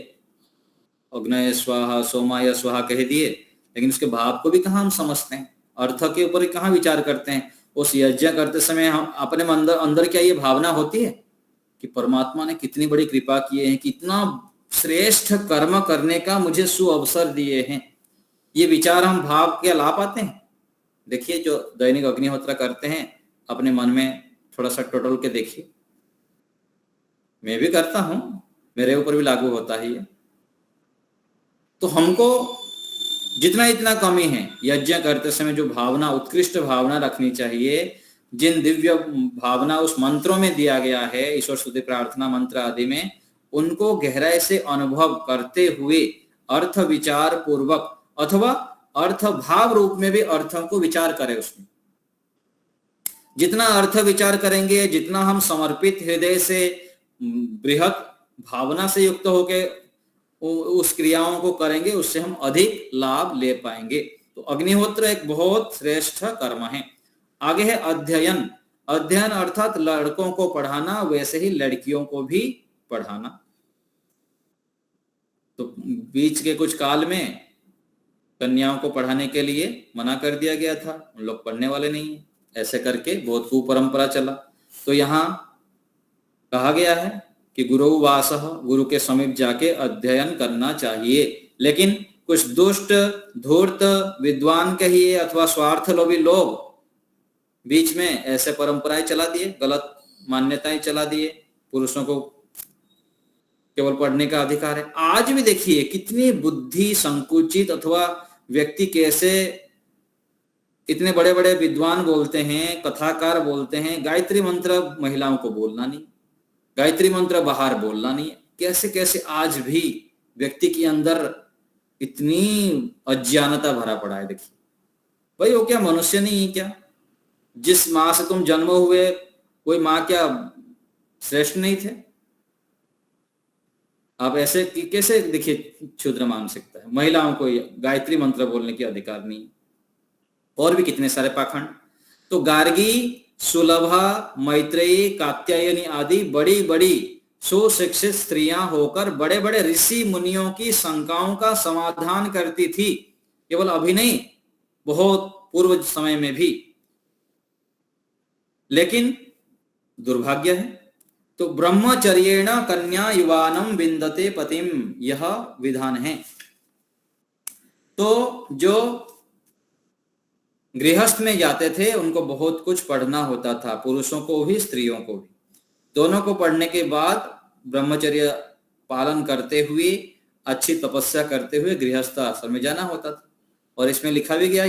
अग्नय स्वाहा सोमाय स्वाहा कह दिए, लेकिन उसके भाव को भी कहाँ हम समझते हैं, अर्थ के ऊपर कहाँ विचार करते हैं। उस यज्ञ करते समय हम अपने अंदर क्या ये भावना होती है कि परमात्मा ने कितनी बड़ी कृपा किए हैं, कितना श्रेष्ठ कर्म करने का मुझे सुअवसर दिए हैं, ये विचार हम भाव क्या ला पाते हैं? देखिए जो दैनिक अग्निहोत्र करते हैं अपने मन में थोड़ा सा टटोल के देखिए। मैं भी करता हूं, मेरे ऊपर भी लागू होता है ये। तो हमको जितना इतना कमी है यज्ञ करते समय जो भावना, उत्कृष्ट भावना रखनी चाहिए, जिन दिव्य भावना उस मंत्रों में दिया गया है, ईश्वर स्तुति प्रार्थना मंत्र आदि में, उनको गहराई से अनुभव करते हुए अर्थ विचार पूर्वक अथवा अर्थ भाव रूप में भी अर्थों को विचार करें। उसमें जितना अर्थ विचार करेंगे, जितना हम समर्पित हृदय से बृहत भावना से युक्त होकर उस क्रियाओं को करेंगे, उससे हम अधिक लाभ ले पाएंगे। तो अग्निहोत्र एक बहुत श्रेष्ठ कर्म है। आगे है अध्ययन। अध्ययन अर्थात लड़कों को पढ़ाना, वैसे ही लड़कियों को भी पढ़ाना। तो बीच के कुछ काल में कन्याओं को पढ़ाने के लिए मना कर दिया गया था, उन लोग पढ़ने वाले नहीं है, ऐसे करके बहुत कुपरंपरा चला। तो यहाँ कहा गया है कि गुरुवासः, गुरु के समीप जाके अध्ययन करना चाहिए। लेकिन कुछ दुष्ट धूर्त विद्वान कहिए अथवा स्वार्थ लोभी लोग बीच में ऐसे परंपराएं चला दिए, गलत मान्यताएं चला दिए, पुरुषों को केवल पढ़ने का अधिकार है। आज भी देखिए कितनी बुद्धि संकुचित अथवा व्यक्ति कैसे इतने बड़े बड़े विद्वान बोलते हैं, कथाकार बोलते हैं, गायत्री मंत्र महिलाओं को बोलना नहीं, गायत्री मंत्र बाहर बोलना नहीं। कैसे कैसे आज भी व्यक्ति के अंदर इतनी अज्ञानता भरा पड़ा है। देखिए भाई, वो क्या मनुष्य नहीं है क्या? जिस माँ से तुम जन्म हुए कोई माँ क्या श्रेष्ठ नहीं थे? आप ऐसे कैसे देखिए क्षुद्र मानसिकता है। महिलाओं को गायत्री मंत्र बोलने की अधिकार नहीं, और भी कितने सारे पाखंड। तो गार्गी, सुलभा, मैत्रेयी, कात्यायनी आदि बड़ी बड़ी सुशिक्षित स्त्रियां होकर बड़े बड़े ऋषि मुनियों की शंकाओं का समाधान करती थी, केवल अभी नहीं, बहुत पूर्व समय में भी। लेकिन दुर्भाग्य है। तो ब्रह्मचर्येण कन्या युवानम विंदते पतिम, यह विधान है। तो जो गृहस्थ में जाते थे उनको बहुत कुछ पढ़ना होता था, पुरुषों को भी स्त्रियों को भी, दोनों को पढ़ने के बाद ब्रह्मचर्य पालन करते हुए, अच्छी तपस्या करते हुए गृहस्थ आश्रम में जाना होता था। और इसमें लिखा भी गया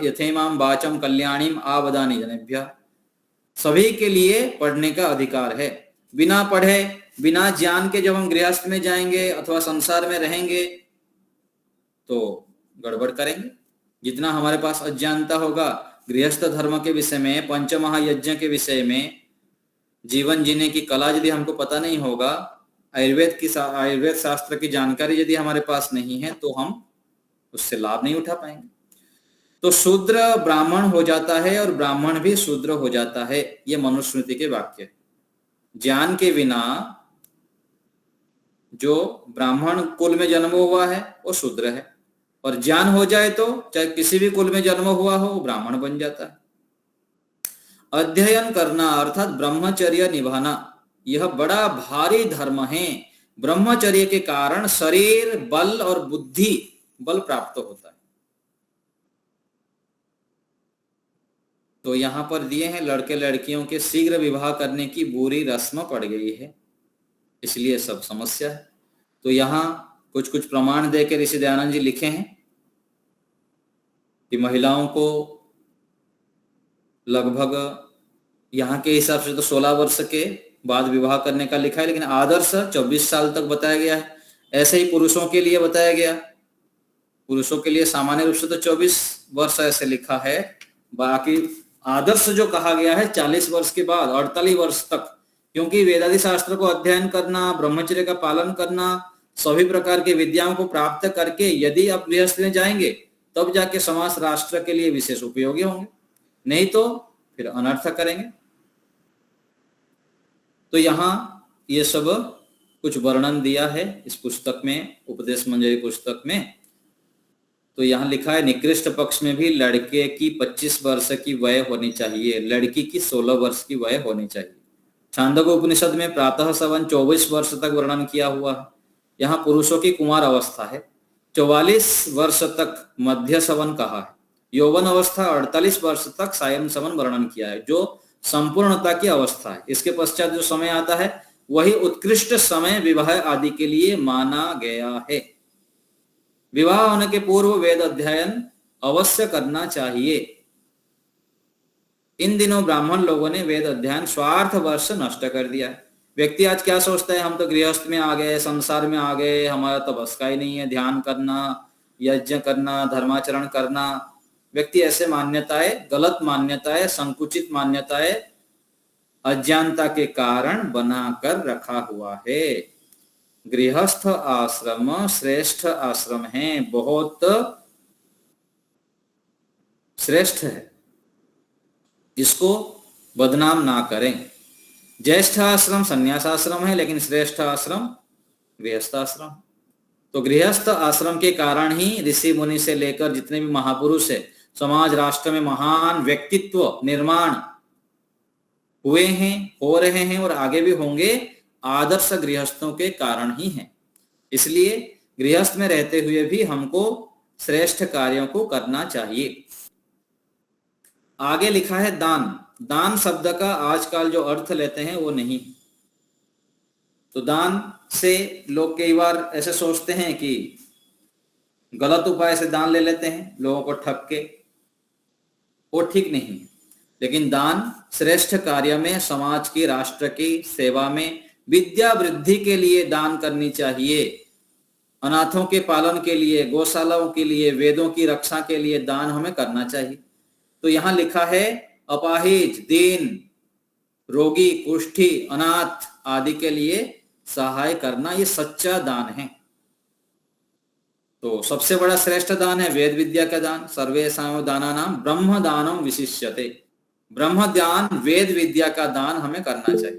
यथेमाम वाचम कल्याणीम आवदानी जनेभ्यः, सभी के लिए पढ़ने का अधिकार है। बिना पढ़े, बिना ज्ञान के जब हम गृहस्थ में जाएंगे अथवा संसार में रहेंगे तो गड़बड़ करेंगे। जितना हमारे पास अज्ञानता होगा गृहस्थ धर्म के विषय में, पंचमहायज्ञ के विषय में, जीवन जीने की कला यदि हमको पता नहीं होगा, आयुर्वेद शास्त्र की जानकारी यदि हमारे पास नहीं है, तो हम उससे लाभ नहीं उठा पाएंगे। तो शूद्र ब्राह्मण हो जाता है और ब्राह्मण भी शूद्र हो जाता है, ये मनुस्मृति के वाक्य। ज्ञान के बिना जो ब्राह्मण कुल में जन्म हुआ है वो शूद्र है, और ज्ञान हो जाए तो चाहे किसी भी कुल में जन्म हुआ हो वो ब्राह्मण बन जाता है। अध्ययन करना अर्थात ब्रह्मचर्य निभाना, यह बड़ा भारी धर्म है। ब्रह्मचर्य के कारण शरीर बल और बुद्धि बल प्राप्त होता है। तो यहां पर दिए हैं लड़के लड़कियों के शीघ्र विवाह करने की बुरी रस्म पड़ गई है, इसलिए सब समस्या है। तो यहाँ कुछ कुछ प्रमाण देकर ऋषि दयानंद जी लिखे हैं कि महिलाओं को लगभग यहाँ के हिसाब से तो 16 वर्ष के बाद विवाह करने का लिखा है, लेकिन आदर्श 24 साल तक बताया गया है। ऐसे ही पुरुषों के लिए बताया गया, पुरुषों के लिए सामान्य रूप से तो 24 वर्ष ऐसे लिखा है, बाकी आदर्श जो कहा गया है 40 वर्ष के बाद 48 वर्ष तक, क्योंकि वेदादि शास्त्र को अध्ययन करना, ब्रह्मचर्य का पालन करना सभी प्रकार की विद्याओं को प्राप्त करके यदि आप गृहस्थ में जाएंगे तब जाके समाज राष्ट्र के लिए विशेष उपयोगी होंगे, नहीं तो फिर अनर्थ करेंगे। तो यहाँ ये सब कुछ वर्णन दिया है इस पुस्तक में, उपदेश मंजरी पुस्तक में। तो यहाँ लिखा है निकृष्ट पक्ष में भी लड़के की 25 वर्ष की वय होनी चाहिए, लड़की की 16 वर्ष की वय होनी चाहिए। छांदोग्य उपनिषद में प्रातः सवन 24 वर्ष तक वर्णन किया हुआ है। यहाँ पुरुषों की कुमार अवस्था है। 44 वर्ष तक मध्य सवन कहा है। यौवन अवस्था 48 वर्ष तक सायं सवन वर्णन किया है, जो संपूर्णता की अवस्था है। इसके पश्चात जो समय आता है वही उत्कृष्ट समय विवाह आदि के लिए माना गया है। विवाह होने के पूर्व वेद अध्ययन अवश्य करना चाहिए। इन दिनों ब्राह्मण लोगों ने वेद अध्ययन स्वार्थ वर्ष नष्ट कर दिया है। व्यक्ति आज क्या सोचता है, हम तो गृहस्थ में आ गए, संसार में आ गए, हमारा तो बस का ही नहीं है ध्यान करना, यज्ञ करना, धर्माचरण करना। व्यक्ति ऐसे मान्यताएं, गलत मान्यताएं, संकुचित मान्यताएं अज्ञानता के कारण बनाकर रखा हुआ है। गृहस्थ आश्रम श्रेष्ठ आश्रम है, बहुत श्रेष्ठ है, इसको बदनाम ना करें। ज्येष्ठ आश्रम संन्यास आश्रम है, लेकिन श्रेष्ठ आश्रम गृहस्थ आश्रम। तो गृहस्थ आश्रम के कारण ही ऋषि मुनि से लेकर जितने भी महापुरुष है, समाज राष्ट्र में महान व्यक्तित्व निर्माण हुए हैं, हो रहे हैं और आगे भी होंगे, आदर्श गृहस्थों के कारण ही हैं। इसलिए गृहस्थ में रहते हुए भी हमको श्रेष्ठ कार्यों को करना चाहिए। आगे लिखा है दान। दान शब्द का आजकल जो अर्थ लेते हैं वो नहीं। तो दान से लोग कई बार ऐसे सोचते हैं कि गलत उपाय से दान ले लेते हैं लोगों को ठग के, वो ठीक नहीं है। लेकिन दान श्रेष्ठ कार्य में, समाज की, राष्ट्र की सेवा में, विद्या वृद्धि के लिए दान करनी चाहिए। अनाथों के पालन के लिए, गौशालाओं के लिए, वेदों की रक्षा के लिए दान हमें करना चाहिए। तो यहाँ लिखा है अपाहिज, दीन, रोगी, कुष्ठी, अनाथ आदि के लिए सहाय करना, ये सच्चा दान है। तो सबसे बड़ा श्रेष्ठ दान है वेद विद्या का दान। सर्वेषां दानानां ब्रह्म दानम विशिष्यते। ब्रह्म दान, वेद विद्या का दान हमें करना चाहिए।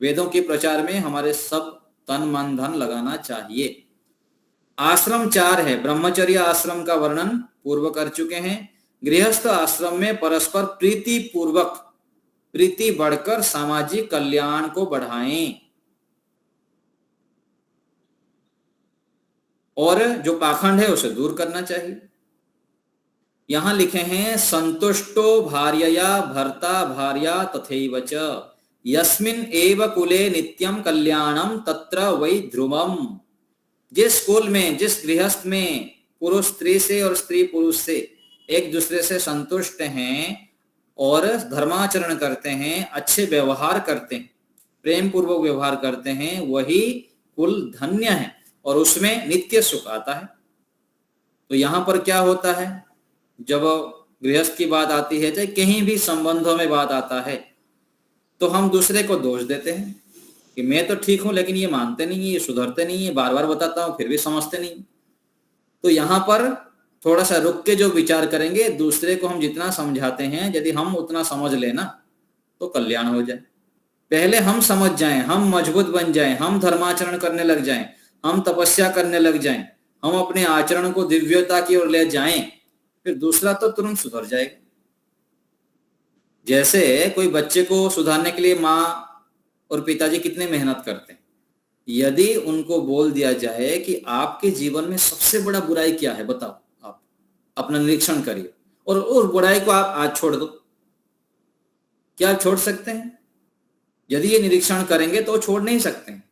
वेदों के प्रचार में हमारे सब तन मन धन लगाना चाहिए। आश्रम 4 है। ब्रह्मचर्य आश्रम का वर्णन पूर्व कर चुके हैं। गृहस्थ आश्रम में परस्पर प्रीति पूर्वक, प्रीति बढ़कर सामाजिक कल्याण को बढ़ाएं और जो पाखंड है उसे दूर करना चाहिए। यहां लिखे हैं संतुष्टो भार्यया भर्ता भार्या तथैव च यस्मिन् एव कुले नित्यम कल्याणम तत्र वै ध्रुवम। जिस कुल में, जिस गृहस्थ में पुरुष स्त्री से और स्त्री पुरुष से एक दूसरे से संतुष्ट हैं और धर्माचरण करते हैं, अच्छे व्यवहार करते हैं, प्रेम पूर्वक व्यवहार करते हैं, वही कुल धन्य है और उसमें नित्य सुख आता है। तो यहां पर क्या होता है, जब गृहस्थ की बात आती है, चाहे कहीं भी संबंधों में बात आता है, तो हम दूसरे को दोष देते हैं कि मैं तो ठीक हूं लेकिन ये मानते नहीं है, ये सुधरते नहीं है, बार बार बताता हूं फिर भी समझते नहीं। तो यहां पर थोड़ा सा रुक के जो विचार करेंगे, दूसरे को हम जितना समझाते हैं यदि हम उतना समझ लेना तो कल्याण हो जाए। पहले हम समझ जाएं, हम मजबूत बन जाएं, हम धर्माचरण करने लग जाएं, हम तपस्या करने लग जाएं, हम अपने आचरण को दिव्यता की ओर ले जाएं, फिर दूसरा तो तुरंत सुधर जाएगा। जैसे कोई बच्चे को सुधारने के लिए माँ और पिताजी कितने मेहनत करते हैं। यदि उनको बोल दिया जाए कि आपके जीवन में सबसे बड़ा बुराई क्या है बताओ, आप अपना निरीक्षण करिए और उस बुराई को आप आज छोड़ दो, क्या आप छोड़ सकते हैं? यदि ये निरीक्षण करेंगे तो छोड़ नहीं सकते हैं।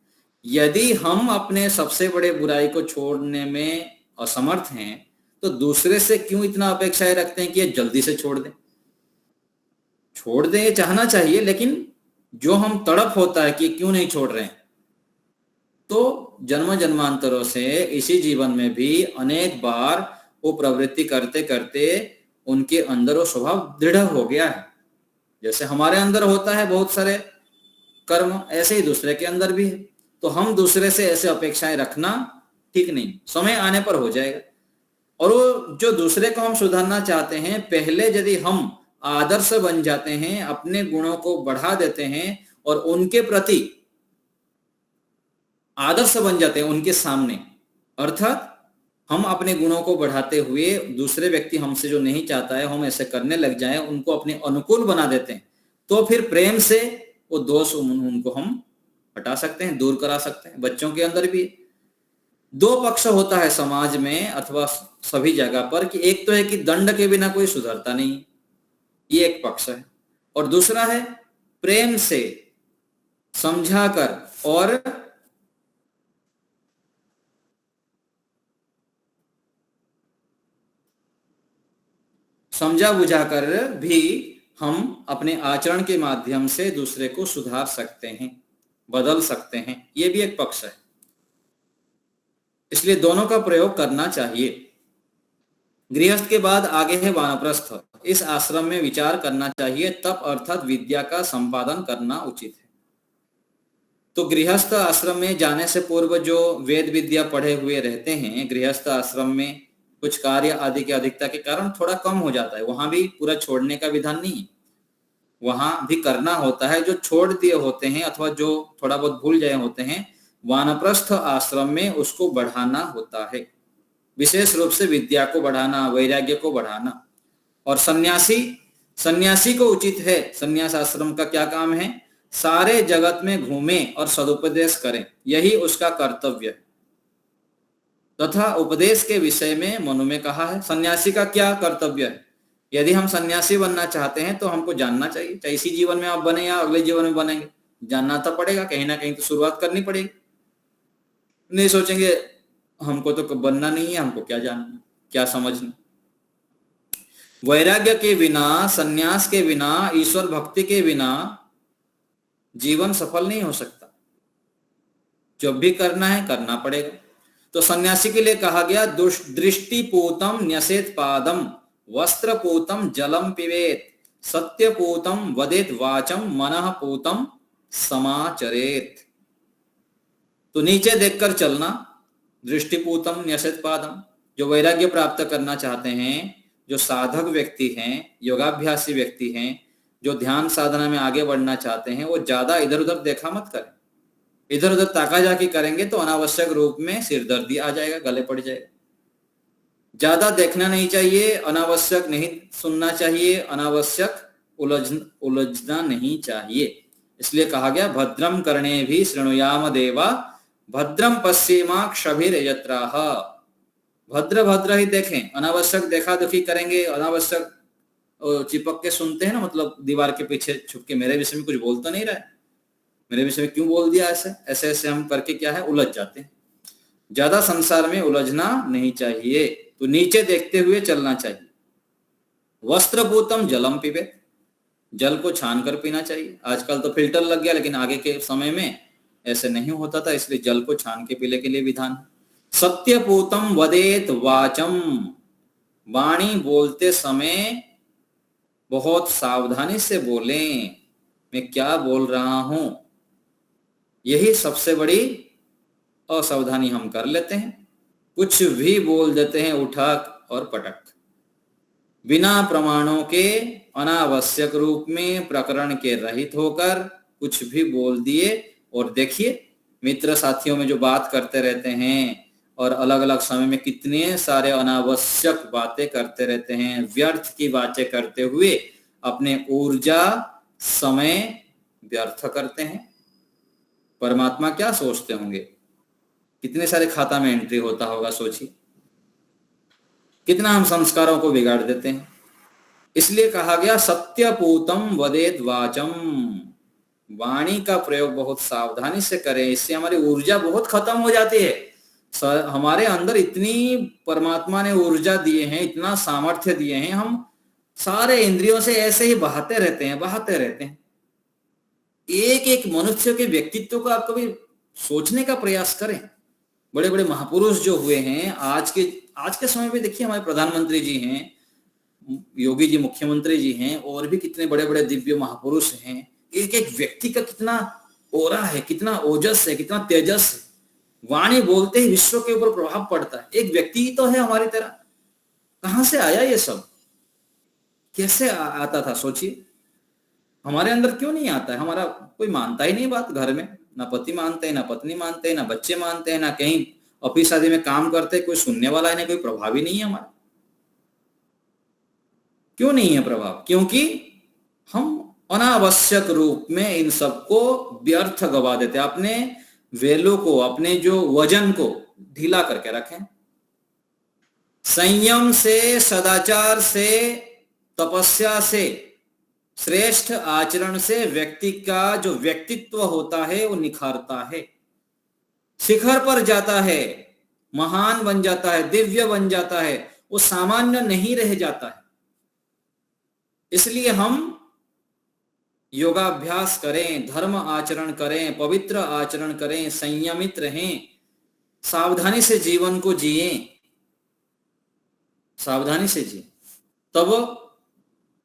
यदि हम अपने सबसे बड़े बुराई को छोड़ने में असमर्थ हैं तो दूसरे से क्यों इतना अपेक्षाएं रखते हैं कि ये जल्दी से छोड़ दें? छोड़ दें ये चाहना चाहिए, लेकिन जो हम तड़प होता है कि क्यों नहीं छोड़ रहे हैं, तो जन्म जन्मांतरों से इसी जीवन में भी अनेक बार वो प्रवृत्ति करते करते उनके अंदर वो स्वभाव दृढ़ हो गया है। जैसे हमारे अंदर होता है बहुत सारे कर्म, ऐसे ही दूसरे के अंदर भी है। तो हम दूसरे से ऐसे अपेक्षाएं रखना ठीक नहीं, समय आने पर हो जाएगा। और वो जो दूसरे को हम सुधारना चाहते हैं, पहले यदि हम आदर्श बन जाते हैं, अपने गुणों को बढ़ा देते हैं और उनके प्रति आदर्श बन जाते हैं उनके सामने, अर्थात हम अपने गुणों को बढ़ाते हुए दूसरे व्यक्ति हमसे जो नहीं चाहता है हम ऐसे करने लग जाएं, उनको अपने अनुकूल बना देते हैं, तो फिर प्रेम से वो दोष उनको हम हटा सकते हैं, दूर करा सकते हैं। बच्चों के अंदर भी दो पक्ष होता है समाज में अथवा सभी जगह पर, कि एक तो है कि दंड के बिना कोई सुधरता नहीं, ये एक पक्ष है, और दूसरा है प्रेम से समझाकर और समझा बुझाकर भी हम अपने आचरण के माध्यम से दूसरे को सुधार सकते हैं, बदल सकते हैं, ये भी एक पक्ष है। इसलिए दोनों का प्रयोग करना चाहिए। गृहस्थ के बाद आगे है वानप्रस्थ। इस आश्रम में विचार करना चाहिए, तप अर्थात विद्या का संपादन करना उचित है। तो गृहस्थ आश्रम में जाने से पूर्व जो वेद विद्या पढ़े हुए रहते हैं, गृहस्थ आश्रम में कुछ कार्य आदि की अधिकता के कारण थोड़ा कम हो जाता है, वहां भी पूरा छोड़ने का विधान नहीं है, वहां भी करना होता है। जो छोड़ दिए होते हैं अथवा जो थोड़ा बहुत भूल जाए होते हैं, वानप्रस्थ आश्रम में उसको बढ़ाना होता है, विशेष रूप से विद्या को बढ़ाना, वैराग्य को बढ़ाना। और सन्यासी को उचित है, सन्यास आश्रम का क्या काम है, सारे जगत में घूमे और सदुपदेश करें, यही उसका कर्तव्य है। तथा उपदेश के विषय में मनु में कहा है सन्यासी का क्या कर्तव्य है। यदि हम सन्यासी बनना चाहते हैं तो हमको जानना चाहिए, चाहे इसी जीवन में आप बने या अगले जीवन में बनेंगे, जानना तो पड़ेगा, कहीं ना कहीं तो शुरुआत करनी पड़ेगी। नहीं सोचेंगे हमको तो बनना नहीं है, हमको क्या जानना, क्या समझना। वैराग्य के बिना, सन्यास के बिना, ईश्वर भक्ति के बिना जीवन सफल नहीं हो सकता। जब भी करना है करना पड़ेगा। तो सन्यासी के लिए कहा गया दृष्टिपूतम न्यसेत पादम, वस्त्रपूतम जलम पिबेत, सत्यपूतम वदेत वाचम, मनःपूतम समाचरेत। तो नीचे देखकर चलना, दृष्टिपूतम न्यसेत पादम। जो वैराग्य प्राप्त करना चाहते हैं, जो साधक व्यक्ति हैं, योगाभ्यासी व्यक्ति हैं, जो ध्यान साधना में आगे बढ़ना चाहते हैं, वो ज्यादा इधर उधर देखा मत करें। इधर उधर ताका जाकी करेंगे तो अनावश्यक रूप में सिरदर्दी आ जाएगा, गले पड़ जाएगा। ज्यादा देखना नहीं चाहिए, अनावश्यक नहीं सुनना चाहिए, अनावश्यक उलझना नहीं चाहिए। इसलिए कहा गया भद्रम कर्णे भी शृणुयाम देवा, भद्रम पश्चिमाक्षभिर यत्राह। भद्र भद्र ही देखें, अनावश्यक देखा देखी करेंगे, अनावश्यक चिपक के सुनते हैं ना, मतलब दीवार के पीछे छुप के मेरे विषय में कुछ बोल तो नहीं रहा है, मेरे विषय में क्यों बोल दिया ऐसे ऐसे हम करके क्या है उलझ जाते हैं। ज्यादा संसार में उलझना नहीं चाहिए, तो नीचे देखते हुए चलना चाहिए। वस्त्रपूतम जलम पीबे, जल को छान कर पीना चाहिए। आजकल तो फिल्टर लग गया, लेकिन आगे के समय में ऐसे नहीं होता था, इसलिए जल को छान के पीने के लिए विधान। सत्यपूतम वदेत वाचम, वाणी बोलते समय बहुत सावधानी से बोलें, मैं क्या बोल रहा हूं। यही सबसे बड़ी असावधानी हम कर लेते हैं, कुछ भी बोल देते हैं उठक और पटक, बिना प्रमाणों के, अनावश्यक रूप में, प्रकरण के रहित होकर कुछ भी बोल दिए। और देखिए मित्र साथियों में जो बात करते रहते हैं और अलग अलग समय में कितने सारे अनावश्यक बातें करते रहते हैं, व्यर्थ की बातें करते हुए अपने ऊर्जा समय व्यर्थ करते हैं। परमात्मा क्या सोचते होंगे, कितने सारे खाता में एंट्री होता होगा, सोचिए कितना हम संस्कारों को बिगाड़ देते हैं। इसलिए कहा गया सत्यपूतम वदेत वाचम, वाणी का प्रयोग बहुत सावधानी से करें, इससे हमारी ऊर्जा बहुत खत्म हो जाती है। हमारे अंदर इतनी परमात्मा ने ऊर्जा दिए हैं, इतना सामर्थ्य दिए हैं, हम सारे इंद्रियों से ऐसे ही बहाते रहते हैं। एक एक मनुष्य के व्यक्तित्व को आप कभी सोचने का प्रयास करें। बड़े बड़े महापुरुष जो हुए हैं, आज के समय में देखिए हमारे प्रधानमंत्री जी हैं, योगी जी मुख्यमंत्री जी हैं, और भी कितने बड़े बड़े दिव्य महापुरुष हैं। एक एक व्यक्ति का कितना ओरा है, कितना ओजस है, कितना तेजस है। वाणी बोलते ही विश्व के ऊपर प्रभाव पड़ता है। एक व्यक्ति ही तो है हमारी तरह। कहां से आया ये सब? कैसे आता था? सोचिए, हमारे अंदर क्यों नहीं आता है? हमारा कोई मानता ही नहीं बात। घर में ना पति मानते हैं, ना पत्नी मानते हैं, ना बच्चे मानते हैं, ना कहीं ऑफिस आदि में काम करते, कोई सुनने वाला है, ना कोई प्रभावी नहीं है हमारा। क्यों नहीं है प्रभाव? क्योंकि हम अनावश्यक रूप में इन सबको व्यर्थ गवा देते, अपने वेलों को, अपने जो वजन को ढीला करके रखें। संयम से, सदाचार से, तपस्या से, श्रेष्ठ आचरण से व्यक्ति का जो व्यक्तित्व होता है वो निखारता है, शिखर पर जाता है, महान बन जाता है, दिव्य बन जाता है, वो सामान्य नहीं रह जाता है। इसलिए हम योगाभ्यास करें, धर्म आचरण करें, पवित्र आचरण करें, संयमित रहें, सावधानी से जीवन को जिए, सावधानी से जिए, तब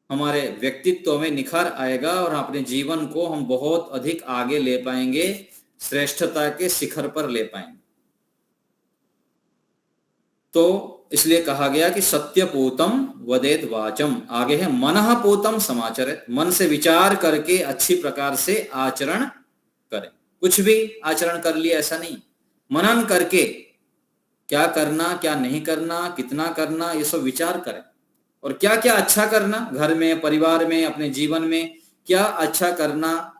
हमारे व्यक्तित्व में निखार आएगा और अपने जीवन को हम बहुत अधिक आगे ले पाएंगे, श्रेष्ठता के शिखर पर ले पाएंगे। तो इसलिए कहा गया कि सत्यपूतम वदेत वाचम, आगे है मनः पूतम समाचरेत, मन से विचार करके अच्छी प्रकार से आचरण करें। कुछ भी आचरण कर लिया ऐसा नहीं, मनन करके क्या करना, क्या नहीं करना, कितना करना, ये सब विचार करें। और क्या क्या अच्छा करना, घर में, परिवार में, अपने जीवन में क्या अच्छा करना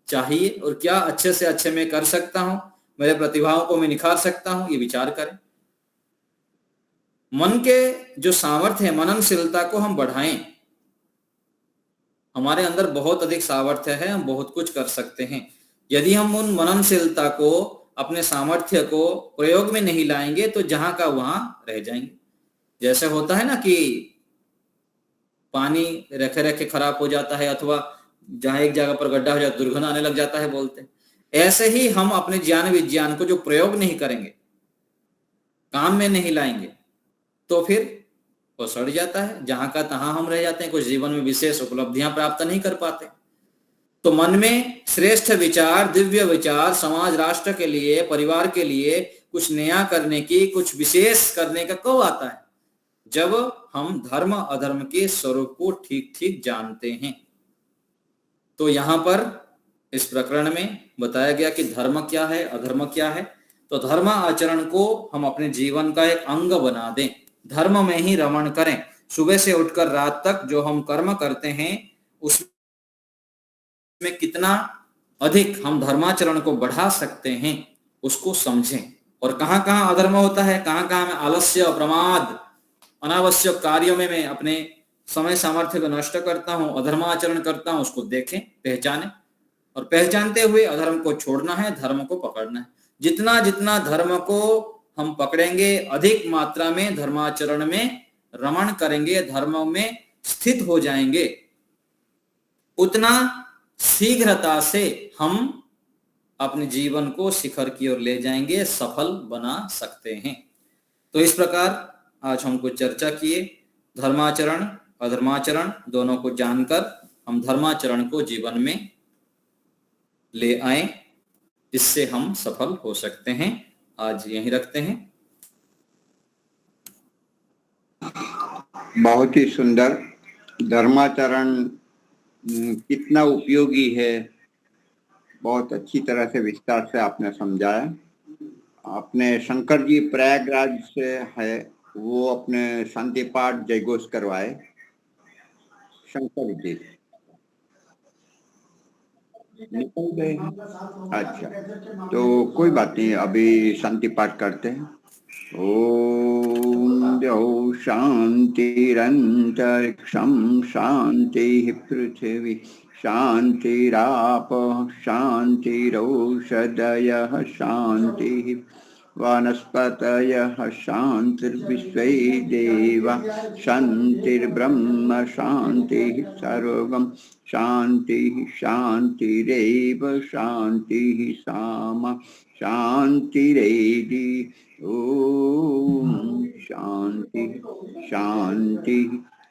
चाहिए और क्या अच्छे से अच्छे मैं कर सकता हूं, मेरे प्रतिभाओं को मैं निखार सकता हूं, ये विचार करें। मन के जो सामर्थ्य है, मननशीलता को हम बढ़ाएं। हमारे अंदर बहुत अधिक सामर्थ्य है, हम बहुत कुछ कर सकते हैं। यदि हम उन मननशीलता को, अपने सामर्थ्य को प्रयोग में नहीं लाएंगे तो जहां का वहां रह जाएंगे। जैसे होता है ना कि पानी रखे रखे खराब हो जाता है, अथवा जहां एक जगह पर गड्ढा हो जाता है दुर्गंध आने लग जाता है बोलते। ऐसे ही हम अपने ज्ञान विज्ञान को जो प्रयोग नहीं करेंगे, काम में नहीं लाएंगे, तो फिर वो सड़ जाता है, जहां का तहां हम रह जाते हैं, कुछ जीवन में विशेष उपलब्धियां प्राप्त नहीं कर पाते। तो मन में श्रेष्ठ विचार, दिव्य विचार, समाज राष्ट्र के लिए, परिवार के लिए कुछ नया करने की, कुछ विशेष करने का कब आता है? जब हम धर्म अधर्म के स्वरूप को ठीक ठीक जानते हैं। तो यहां पर इस प्रकरण में बताया गया कि धर्म क्या है, अधर्म क्या है। तो धर्म आचरण को हम अपने जीवन का एक अंग बना दें, धर्म में ही रमण करें। सुबह से उठकर रात तक जो हम कर्म करते हैं उसमें कितना अधिक हम धर्माचरण को बढ़ा सकते हैं उसको समझें। और कहां कहां अधर्म होता है, कहां कहां मैं आलस्य, प्रमाद, अनावश्यक कार्यों में मैं अपने समय सामर्थ्य को नष्ट करता हूं, अधर्माचरण करता हूं, उसको देखें, पहचानें। और पहचानते हुए अधर्म को छोड़ना है, धर्म को पकड़ना है। जितना जितना धर्म को हम पकड़ेंगे, अधिक मात्रा में धर्माचरण में रमण करेंगे, धर्म में स्थित हो जाएंगे, उतना शीघ्रता से हम अपने जीवन को शिखर की ओर ले जाएंगे, सफल बना सकते हैं। तो इस प्रकार आज हम कुछ चर्चा किए। धर्माचरण, अधर्माचरण दोनों को जानकर हम धर्माचरण को जीवन में ले आए, इससे हम सफल हो सकते हैं। आज यहीं रखते हैं। बहुत ही सुंदर। धर्माचरण कितना उपयोगी है, बहुत अच्छी तरह से विस्तार से आपने समझाया। आपने शंकर जी प्रयागराज से है, वो अपने शांति पाठ जयघोष करवाए। शंकर जी निकल गए। अच्छा, तो कोई बात नहीं, अभी शांति पाठ करते हैं। ओम द्यौ शांतिरंतरिक्षं शांति पृथिवी शांतिराप शांतिरौषधयः शांति वनस्पतयः शांतिर्विश्वे देवा शांतिर्ब्रह्म शांति सर्वं शांति शांतिरेव शांति सामा शांतिरेधि। ओम शांति शांति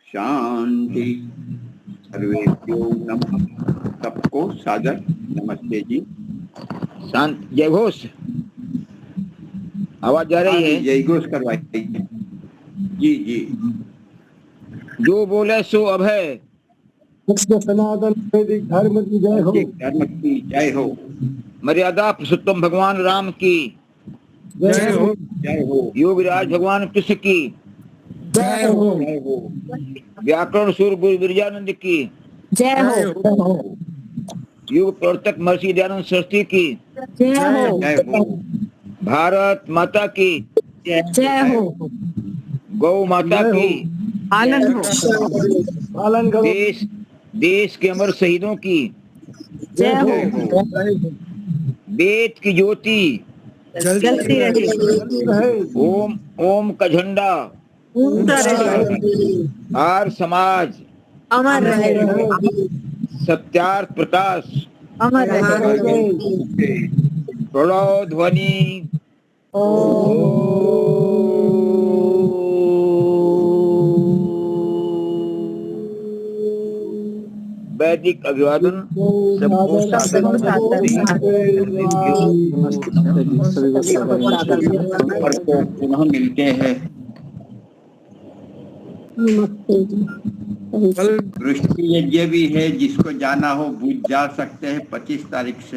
शांति। सर्वेभ्यो नमः। सबको सादर नमस्ते जी। शांत जय घोष आवाज जा रही है? जय घोष करवाइए। जी जी। जो बोले सो अभय, सनातन वैदिक धर्म की जय हो। धर्म की जय हो। मर्यादा पुरुषोत्तम भगवान राम की जय हो। जय हो। योगराज भगवान कृष्ण की जय हो। जय हो। व्याकरण सूर्य गुरु विरजानंद की जय हो। जय हो। युग प्रवर्तक महर्षि दयानंद सरस्वती की जय हो। जय हो। भारत माता की जय हो। गौ माता जय हो। की पालन हो। पालन करो। देश देश के अमर शहीदों की जय हो। जय हो। जय हो। वेद की ज्योति जलती रहे। जलती रहे। ओम ओम का झंडा ऊंचा रहे। आर समाज अमर रहे। सत्यार्थ प्रकाश अमर रहे। प्रणव ध्वनि वैदिक अभिवादन सबको सादर को पुनः मिलते हैं। नमस्ते जी। कल वृष्टि यज्ञ भी है, जिसको जाना हो बुझ जा सकते हैं 25 तारीख से।